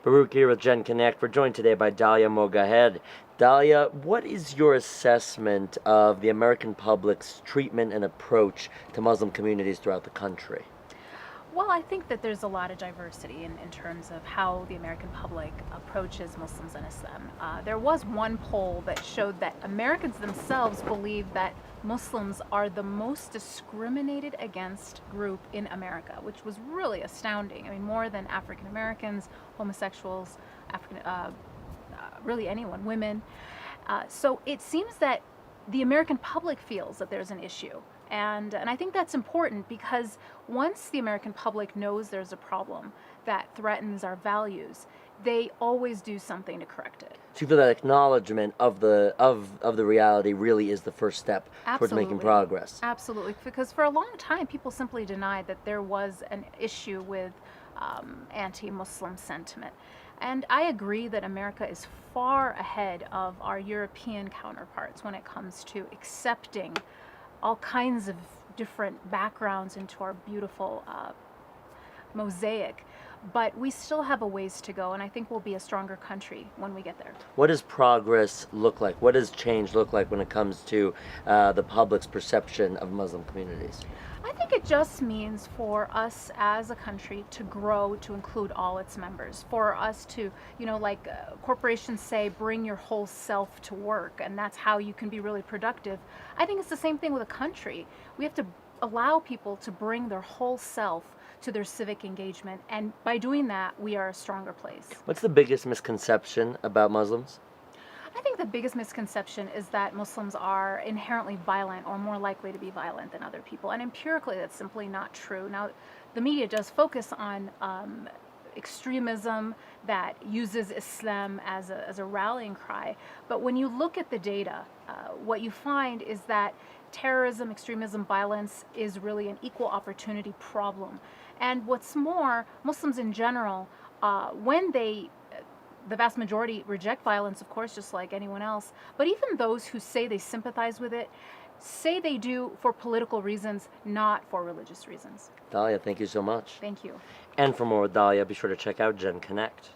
Baruch here with genConnect. We're joined today by Dalia Mogahed. Dalia, what is your assessment of the American public's treatment and approach to Muslim communities throughout the country? Well, I think that there's a lot of diversity in terms of how the American public approaches Muslims and Islam. There was one poll that showed that Americans themselves believe that Muslims are the most discriminated against group in America, which was really astounding. I mean, more than African Americans, homosexuals, really anyone, women. So it seems that the American public feels that there's an issue. And I think that's important because once the American public knows there's a problem that threatens our values, they always do something to correct it. So you feel that acknowledgement of the reality really is the first step towards making progress? Absolutely, because for a long time people simply denied that there was an issue with anti-Muslim sentiment. And I agree that America is far ahead of our European counterparts when it comes to accepting all kinds of different backgrounds into our beautiful mosaic. But we still have a ways to go, and I think we'll be a stronger country when we get there. What does progress look like? What does change look like when it comes to the public's perception of Muslim communities? I think it just means for us as a country to grow to include all its members, for us to, like corporations say, bring your whole self to work, and that's how you can be really productive. I think it's the same thing with a country. We have to allow people to bring their whole self to their civic engagement, and by doing that, we are a stronger place. What's the biggest misconception about Muslims? I think the biggest misconception is that Muslims are inherently violent or more likely to be violent than other people. And empirically, that's simply not true. Now, the media does focus on extremism that uses Islam as a rallying cry. But when you look at the data, what you find is that terrorism, extremism, violence is really an equal opportunity problem. And what's more, Muslims in general, when the vast majority reject violence, of course, just like anyone else. But even those who say they sympathize with it, say they do for political reasons, not for religious reasons. Dalia, thank you so much. Thank you. And for more with Dalia, be sure to check out genConnect.